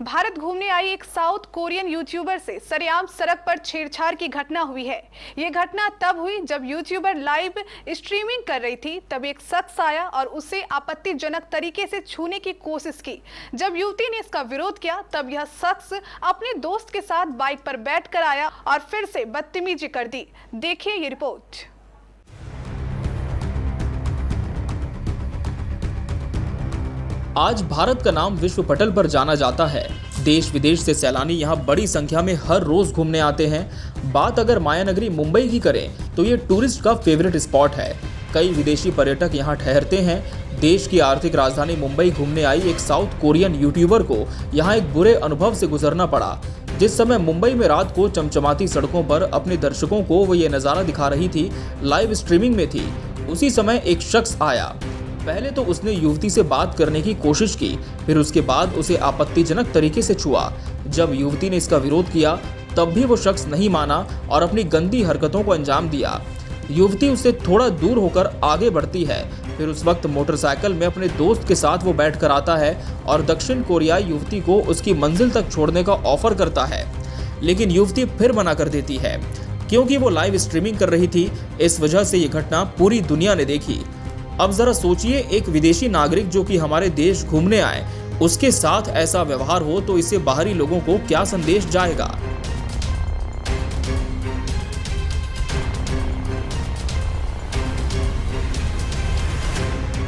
भारत घूमने आई एक south Korean YouTuber से सरेआम सड़क पर छेड़छाड़ की घटना हुई है। ये घटना तब हुई जब यूट्यूबर लाइव स्ट्रीमिंग कर रही थी। तब एक शख्स आया और उसे आपत्तिजनक तरीके से छूने की कोशिश की। जब युवती ने इसका विरोध किया तब यह शख्स अपने दोस्त के साथ बाइक पर बैठकर आया और फिर से बदतमीजी कर दी। देखिए ये रिपोर्ट। आज भारत का नाम विश्व पटल पर जाना जाता है। देश विदेश से सैलानी यहाँ बड़ी संख्या में हर रोज घूमने आते हैं। बात अगर मायानगरी मुंबई की करें तो ये टूरिस्ट का फेवरेट स्पॉट है। कई विदेशी पर्यटक यहाँ ठहरते हैं। देश की आर्थिक राजधानी मुंबई घूमने आई एक साउथ कोरियन यूट्यूबर को यहाँ एक बुरे अनुभव से गुजरना पड़ा। जिस समय मुंबई में रात को चमचमाती सड़कों पर अपने दर्शकों को वो ये नज़ारा दिखा रही थी, लाइव स्ट्रीमिंग में थी, उसी समय एक शख्स आया। पहले तो उसने युवती से बात करने की कोशिश की, फिर उसके बाद उसे आपत्तिजनक तरीके से छुआ। जब युवती ने इसका विरोध किया तब भी वो शख्स नहीं माना और अपनी गंदी हरकतों को अंजाम दिया। युवती उससे थोड़ा दूर होकर आगे बढ़ती है। फिर उस वक्त मोटरसाइकिल में अपने दोस्त के साथ वो बैठकर आता है और दक्षिण कोरियाई युवती को उसकी मंजिल तक छोड़ने का ऑफर करता है, लेकिन युवती फिर मना कर देती है क्योंकि वो लाइव स्ट्रीमिंग कर रही थी। इस वजह से ये घटना पूरी दुनिया ने देखी। अब जरा सोचिए, एक विदेशी नागरिक जो कि हमारे देश घूमने आए, उसके साथ ऐसा व्यवहार हो तो इससे बाहरी लोगों को क्या संदेश जाएगा।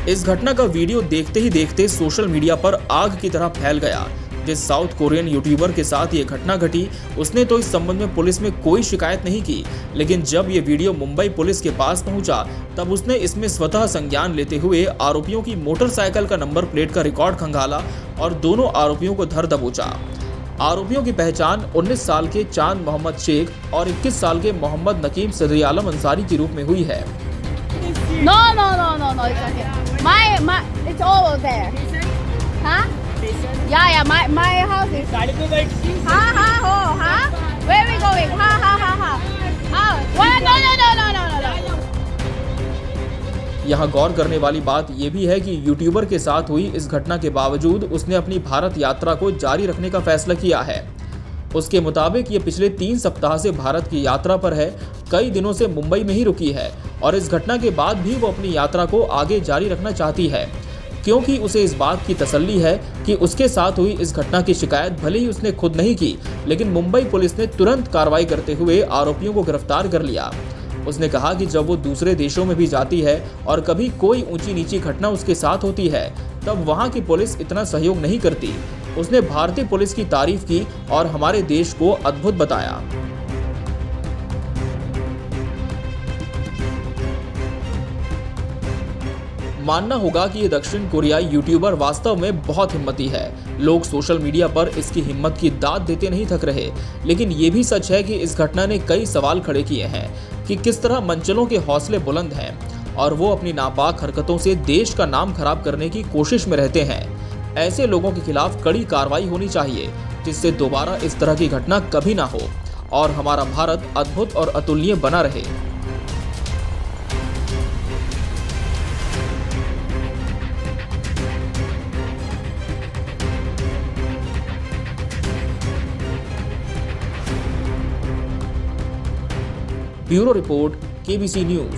इस घटना का वीडियो देखते ही देखते सोशल मीडिया पर आग की तरह फैल गया। जिस साउथ कोरियन यूट्यूबर के साथ ये घटना घटी, उसने तो इस संबंध में पुलिस में कोई शिकायत नहीं की, लेकिन जब ये वीडियो मुंबई पुलिस के पास पहुंचा तब उसने इसमें स्वतः संज्ञान लेते हुए आरोपियों की मोटरसाइकिल का नंबर प्लेट का रिकॉर्ड खंगाला और दोनों आरोपियों को धर दबोचा। आरोपियों की पहचान 19 साल के चांद मोहम्मद शेख और 21 साल के मोहम्मद नकीम सदरी आलम अंसारी के रूप में हुई है। No, it's okay. It's all there. Huh? Yeah, my house is. Where we going? No. यहाँ गौर करने वाली बात यह भी है कि यूट्यूबर के साथ हुई इस घटना के बावजूद उसने अपनी भारत यात्रा को जारी रखने का फैसला किया है। उसके मुताबिक ये पिछले 3 सप्ताह से भारत की यात्रा पर है, कई दिनों से मुंबई में ही रुकी है और इस घटना के बाद भी वो अपनी यात्रा को आगे जारी रखना चाहती है, क्योंकि उसे इस बात की तसल्ली है कि उसके साथ हुई इस घटना की शिकायत भले ही उसने खुद नहीं की, लेकिन मुंबई पुलिस ने तुरंत कार्रवाई करते हुए आरोपियों को गिरफ्तार कर लिया। उसने कहा कि जब वो दूसरे देशों में भी जाती है और कभी कोई ऊंची नीची घटना उसके साथ होती है तब वहाँ की पुलिस इतना सहयोग नहीं करती। उसने भारतीय पुलिस की तारीफ की और हमारे देश को अद्भुत बताया। मानना होगा कि ये दक्षिण कोरियाई यूट्यूबर वास्तव में बहुत हिम्मती है। लोग सोशल मीडिया पर इसकी हिम्मत की दाद देते नहीं थक रहे, लेकिन ये भी सच है कि इस घटना ने कई सवाल खड़े किए हैं कि किस तरह मंचलों के हौसले बुलंद हैं और वो अपनी नापाक हरकतों से देश का नाम खराब करने की कोशिश में रहते हैं। ऐसे लोगों के खिलाफ कड़ी कार्रवाई होनी चाहिए, जिससे दोबारा इस तरह की घटना कभी ना हो और हमारा भारत अद्भुत और अतुलनीय बना रहे। Bureau report, KBC news.